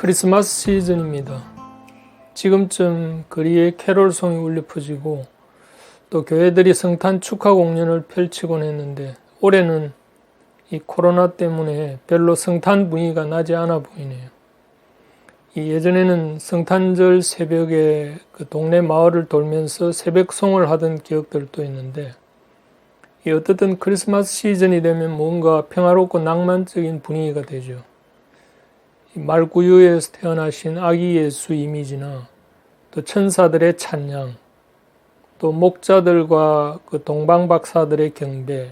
크리스마스 시즌입니다. 지금쯤 거리에 캐롤송이 울려 퍼지고 또 교회들이 성탄 축하 공연을 펼치곤 했는데 올해는 이 코로나 때문에 별로 성탄 분위기가 나지 않아 보이네요. 예전에는 성탄절 새벽에 그 동네 마을을 돌면서 새벽송을 하던 기억들도 있는데 어떻든 크리스마스 시즌이 되면 뭔가 평화롭고 낭만적인 분위기가 되죠. 말구유에서 태어나신 아기 예수 이미지나 또 천사들의 찬양, 또 목자들과 그 동방박사들의 경배,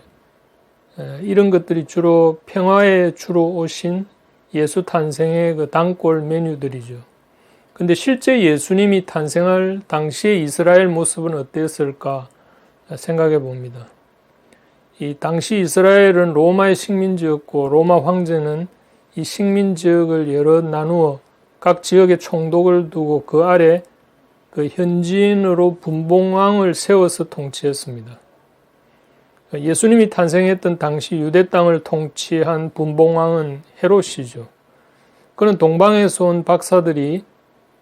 이런 것들이 주로 평화에 주로 오신 예수 탄생의 그 단골 메뉴들이죠. 근데 실제 예수님이 탄생할 당시의 이스라엘 모습은 어땠을까 생각해 봅니다. 이 당시 이스라엘은 로마의 식민지였고 로마 황제는 이 식민 지역을 여러 나누어 각 지역에 총독을 두고 그 아래 그 현지인으로 분봉왕을 세워서 통치했습니다. 예수님이 탄생했던 당시 유대 땅을 통치한 분봉왕은 헤롯이죠. 그는 동방에서 온 박사들이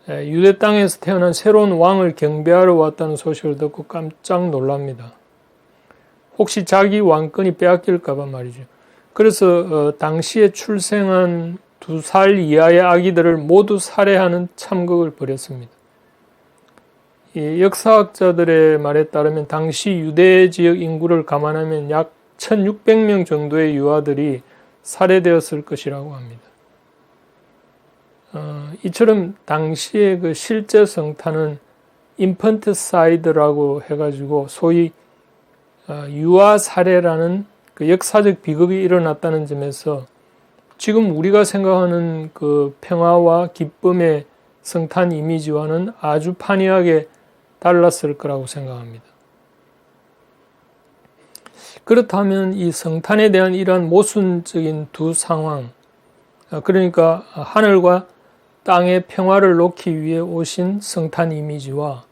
유대 땅에서 태어난 새로운 왕을 경배하러 왔다는 소식을 듣고 깜짝 놀랍니다. 혹시 자기 왕권이 빼앗길까 봐 말이죠. 그래서 당시에 출생한 2살 이하의 아기들을 모두 살해하는 참극을 벌였습니다. 이 역사학자들의 말에 따르면 당시 유대 지역 인구를 감안하면 약 1600명 정도의 유아들이 살해되었을 것이라고 합니다. 이처럼 당시의 그 실제 성탄은 인펀트사이드라고 해가지고 소위 유아 살해라는 그 역사적 비극이 일어났다는 점에서 지금 우리가 생각하는 그 평화와 기쁨의 성탄 이미지와는 아주 판이하게 달랐을 거라고 생각합니다. 그렇다면 이 성탄에 대한 이러한 모순적인 두 상황, 그러니까 하늘과 땅의 평화를 놓기 위해 오신 성탄 이미지와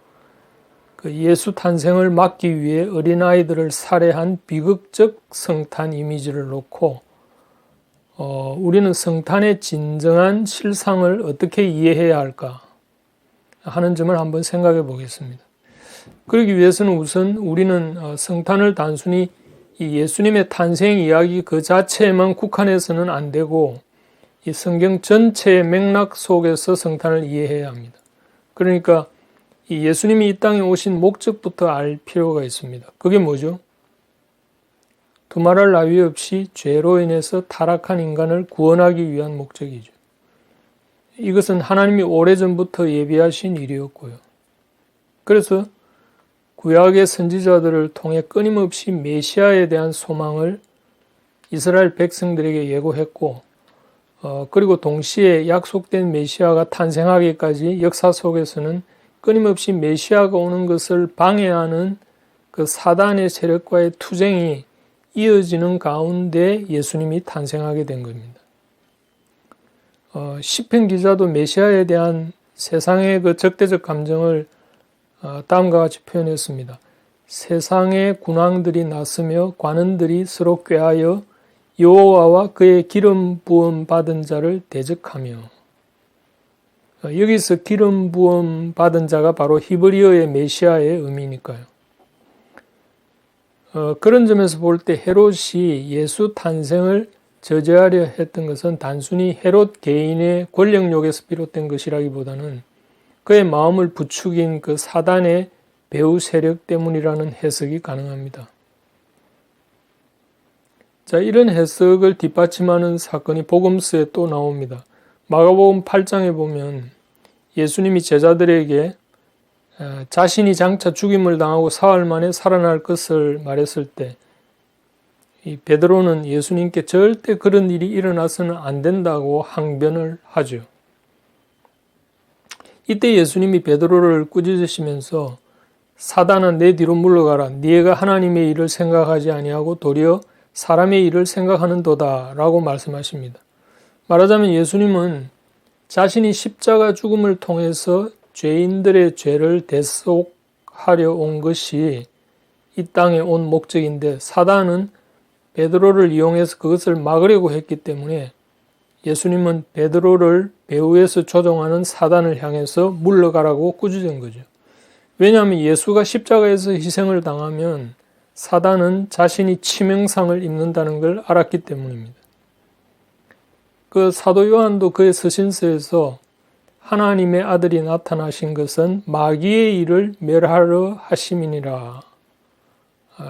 그 예수 탄생을 막기 위해 어린아이들을 살해한 비극적 성탄 이미지를 놓고 우리는 성탄의 진정한 실상을 어떻게 이해해야 할까 하는 점을 한번 생각해 보겠습니다. 그러기 위해서는 우선 우리는 성탄을 단순히 이 예수님의 탄생 이야기 그 자체에만 국한해서는 안 되고 이 성경 전체의 맥락 속에서 성탄을 이해해야 합니다. 그러니까 이 예수님이 이 땅에 오신 목적부터 알 필요가 있습니다. 그게 뭐죠? 두말할 나위 없이 죄로 인해서 타락한 인간을 구원하기 위한 목적이죠. 이것은 하나님이 오래전부터 예비하신 일이었고요. 그래서 구약의 선지자들을 통해 끊임없이 메시아에 대한 소망을 이스라엘 백성들에게 예고했고 그리고 동시에 약속된 메시아가 탄생하기까지 역사 속에서는 끊임없이 메시아가 오는 것을 방해하는 그 사단의 세력과의 투쟁이 이어지는 가운데 예수님이 탄생하게 된 겁니다. 시편 기자도 메시아에 대한 세상의 그 적대적 감정을 다음과 같이 표현했습니다. 세상의 군왕들이 나서며 관원들이 서로 꾀하여 여호와와 그의 기름 부음 받은 자를 대적하며, 여기서 기름 부음 받은 자가 바로 히브리어의 메시아의 의미니까요. 그런 점에서 볼 때 헤롯이 예수 탄생을 저지하려 했던 것은 단순히 헤롯 개인의 권력욕에서 비롯된 것이라기보다는 그의 마음을 부추긴 그 사단의 배후 세력 때문이라는 해석이 가능합니다. 자, 이런 해석을 뒷받침하는 사건이 복음서에 또 나옵니다. 마가복음 8장에 보면 예수님이 제자들에게 자신이 장차 죽임을 당하고 사흘 만에 살아날 것을 말했을 때 이 베드로는 예수님께 절대 그런 일이 일어나서는 안 된다고 항변을 하죠. 이때 예수님이 베드로를 꾸짖으시면서 사단아 내 뒤로 물러가라. 네가 하나님의 일을 생각하지 아니하고 도리어 사람의 일을 생각하는도다 라고 말씀하십니다. 말하자면 예수님은 자신이 십자가 죽음을 통해서 죄인들의 죄를 대속하려 온 것이 이 땅에 온 목적인데 사단은 베드로를 이용해서 그것을 막으려고 했기 때문에 예수님은 베드로를 배후에서 조종하는 사단을 향해서 물러가라고 꾸짖은 거죠. 왜냐하면 예수가 십자가에서 희생을 당하면 사단은 자신이 치명상을 입는다는 걸 알았기 때문입니다. 그 사도 요한도 그의 서신서에서 하나님의 아들이 나타나신 것은 마귀의 일을 멸하려 하심이니라,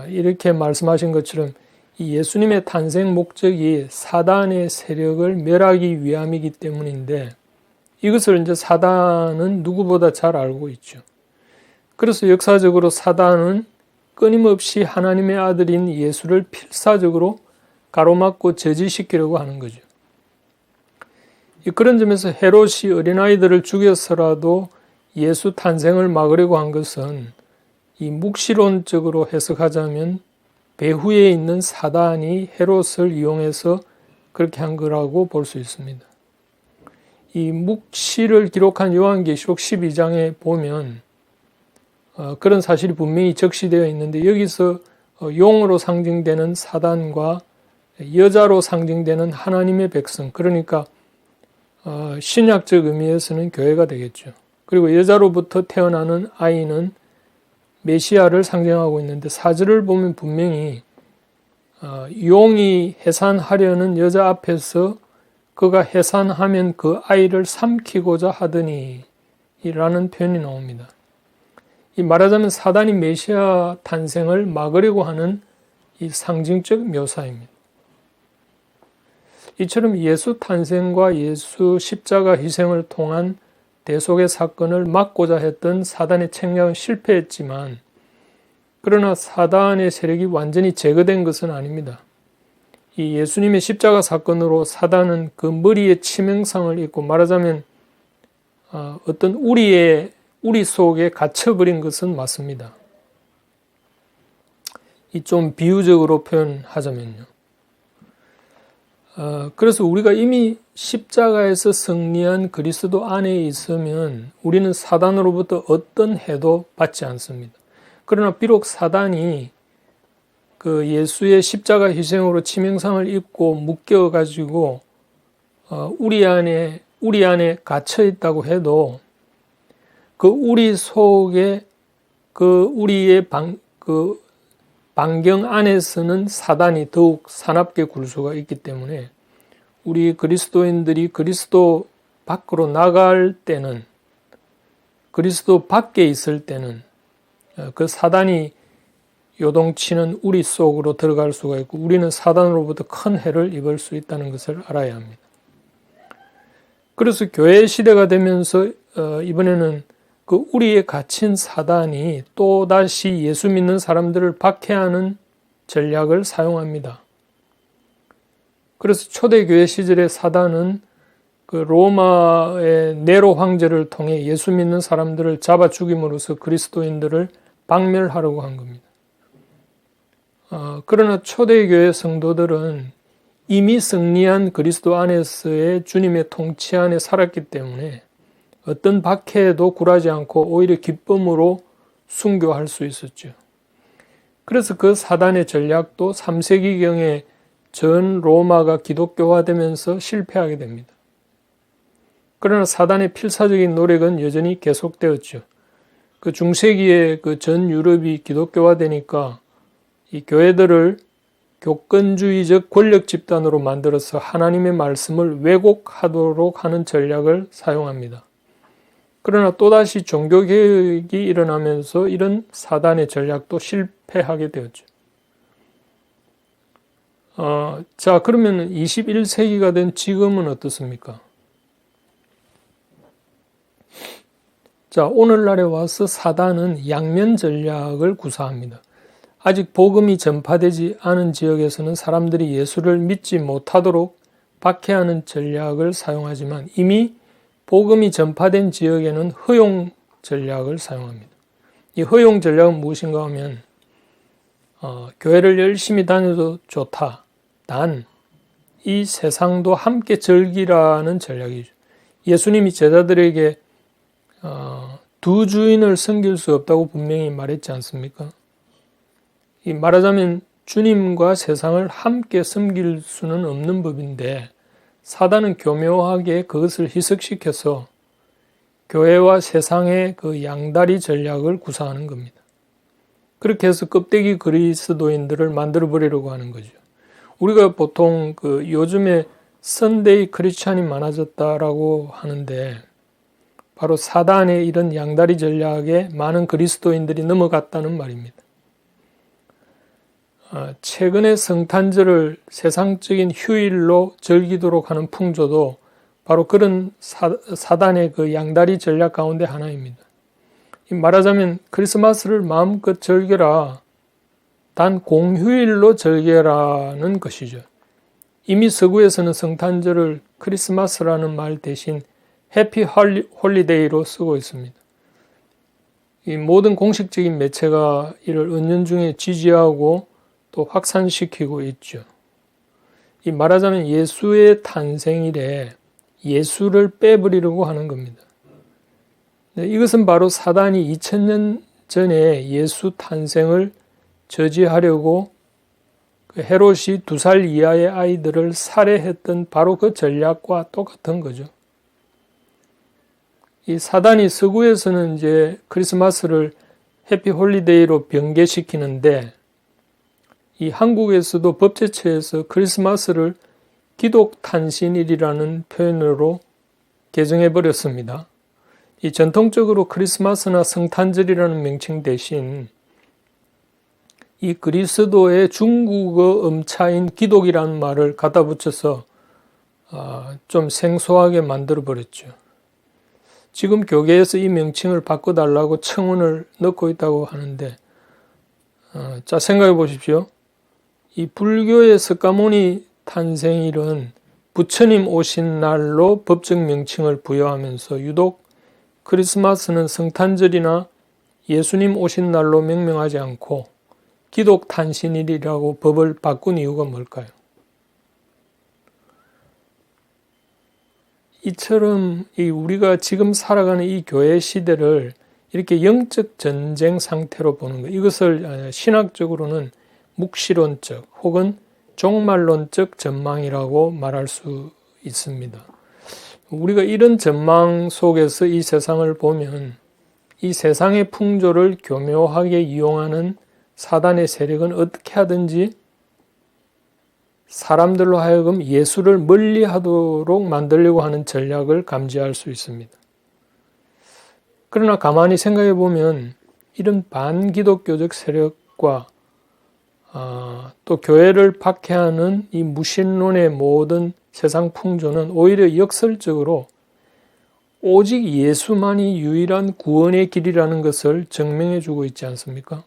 이렇게 말씀하신 것처럼 이 예수님의 탄생 목적이 사단의 세력을 멸하기 위함이기 때문인데, 이것을 이제 사단은 누구보다 잘 알고 있죠. 그래서 역사적으로 사단은 끊임없이 하나님의 아들인 예수를 필사적으로 가로막고 저지시키려고 하는 거죠. 그런 점에서 헤롯이 어린아이들을 죽여서라도 예수 탄생을 막으려고 한 것은 이 묵시론적으로 해석하자면 배후에 있는 사단이 헤롯을 이용해서 그렇게 한 거라고 볼 수 있습니다. 이 묵시를 기록한 요한계시록 12장에 보면 그런 사실이 분명히 적시되어 있는데, 여기서 용으로 상징되는 사단과 여자로 상징되는 하나님의 백성, 그러니까 신약적 의미에서는 교회가 되겠죠. 그리고 여자로부터 태어나는 아이는 메시아를 상징하고 있는데, 사절을 보면 분명히 용이 해산하려는 여자 앞에서 그가 해산하면 그 아이를 삼키고자 하더니 이라는 표현이 나옵니다. 이 말하자면 사단이 메시아 탄생을 막으려고 하는 이 상징적 묘사입니다. 이처럼 예수 탄생과 예수 십자가 희생을 통한 대속의 사건을 막고자 했던 사단의 책략은 실패했지만, 그러나 사단의 세력이 완전히 제거된 것은 아닙니다. 이 예수님의 십자가 사건으로 사단은 그 머리에 치명상을 입고, 말하자면 어떤 우리 속에 갇혀버린 것은 맞습니다. 이 좀 비유적으로 표현하자면요. 그래서 우리가 이미 십자가에서 승리한 그리스도 안에 있으면 우리는 사단으로부터 어떤 해도 받지 않습니다. 그러나 비록 사단이 그 예수의 십자가 희생으로 치명상을 입고 묶여가지고 우리 안에 갇혀 있다고 해도 그 우리 속에 그 우리의 반경 안에서는 사단이 더욱 사납게 굴 수가 있기 때문에 우리 그리스도인들이 그리스도 밖으로 나갈 때는, 그리스도 밖에 있을 때는 그 사단이 요동치는 우리 속으로 들어갈 수가 있고, 우리는 사단으로부터 큰 해를 입을 수 있다는 것을 알아야 합니다. 그래서 교회 시대가 되면서 이번에는 그 우리에 갇힌 사단이 또다시 예수 믿는 사람들을 박해하는 전략을 사용합니다. 그래서 초대교회 시절의 사단은 그 로마의 네로 황제를 통해 예수 믿는 사람들을 잡아 죽임으로써 그리스도인들을 박멸하려고 한 겁니다. 그러나 초대교회 성도들은 이미 승리한 그리스도 안에서의 주님의 통치 안에 살았기 때문에 어떤 박해에도 굴하지 않고 오히려 기쁨으로 순교할 수 있었죠. 그래서 그 사단의 전략도 3세기경에 전 로마가 기독교화되면서 실패하게 됩니다. 그러나 사단의 필사적인 노력은 여전히 계속되었죠. 그 중세기에 그 전 유럽이 기독교화되니까 이 교회들을 교권주의적 권력 집단으로 만들어서 하나님의 말씀을 왜곡하도록 하는 전략을 사용합니다. 그러나 또다시 종교개혁이 일어나면서 이런 사단의 전략도 실패하게 되었죠. 자, 그러면 21세기가 된 지금은 어떻습니까? 자, 오늘날에 와서 사단은 양면 전략을 구사합니다. 아직 복음이 전파되지 않은 지역에서는 사람들이 예수를 믿지 못하도록 박해하는 전략을 사용하지만, 이미 복음이 전파된 지역에는 허용 전략을 사용합니다. 이 허용 전략은 무엇인가 하면 교회를 열심히 다녀도 좋다, 단 이 세상도 함께 즐기라는 전략이죠. 예수님이 제자들에게 두 주인을 섬길 수 없다고 분명히 말했지 않습니까? 이 말하자면 주님과 세상을 함께 섬길 수는 없는 법인데, 사단은 교묘하게 그것을 희석시켜서 교회와 세상의 그 양다리 전략을 구사하는 겁니다. 그렇게 해서 껍데기 그리스도인들을 만들어 버리려고 하는 거죠. 우리가 보통 그 요즘에 선데이 크리스찬이 많아졌다라고 하는데 바로 사단의 이런 양다리 전략에 많은 그리스도인들이 넘어갔다는 말입니다. 최근에 성탄절을 세상적인 휴일로 즐기도록 하는 풍조도 바로 그런 사단의 그 양다리 전략 가운데 하나입니다. 말하자면 크리스마스를 마음껏 즐겨라. 단 공휴일로 즐겨라는 것이죠. 이미 서구에서는 성탄절을 크리스마스라는 말 대신 해피 홀리데이로 쓰고 있습니다. 이 모든 공식적인 매체가 이를 은연중에 지지하고 또 확산시키고 있죠. 이 말하자면 예수의 탄생일에 예수를 빼버리려고 하는 겁니다. 이것은 바로 사단이 2000년 전에 예수 탄생을 저지하려고 헤롯이 2살 이하의 아이들을 살해했던 바로 그 전략과 똑같은 거죠. 이 사단이 서구에서는 이제 크리스마스를 해피 홀리데이로 변개시키는데 이 한국에서도 법제처에서 크리스마스를 기독탄신일이라는 표현으로 개정해 버렸습니다. 이 전통적으로 크리스마스나 성탄절이라는 명칭 대신 이 그리스도의 중국어 음차인 기독이라는 말을 갖다 붙여서 좀 생소하게 만들어 버렸죠. 지금 교계에서 이 명칭을 바꿔달라고 청원을 넣고 있다고 하는데 자 생각해 보십시오. 이 불교의 석가모니 탄생일은 부처님 오신 날로 법적 명칭을 부여하면서 유독 크리스마스는 성탄절이나 예수님 오신 날로 명명하지 않고 기독 탄신일이라고 법을 바꾼 이유가 뭘까요? 이처럼 우리가 지금 살아가는 이 교회 시대를 이렇게 영적 전쟁 상태로 보는 것, 이것을 신학적으로는 묵시론적 혹은 종말론적 전망이라고 말할 수 있습니다. 우리가 이런 전망 속에서 이 세상을 보면 이 세상의 풍조를 교묘하게 이용하는 사단의 세력은 어떻게 하든지 사람들로 하여금 예수를 멀리하도록 만들려고 하는 전략을 감지할 수 있습니다. 그러나 가만히 생각해 보면 이런 반기독교적 세력과 또 교회를 박해하는 이 무신론의 모든 세상 풍조는 오히려 역설적으로 오직 예수만이 유일한 구원의 길이라는 것을 증명해 주고 있지 않습니까?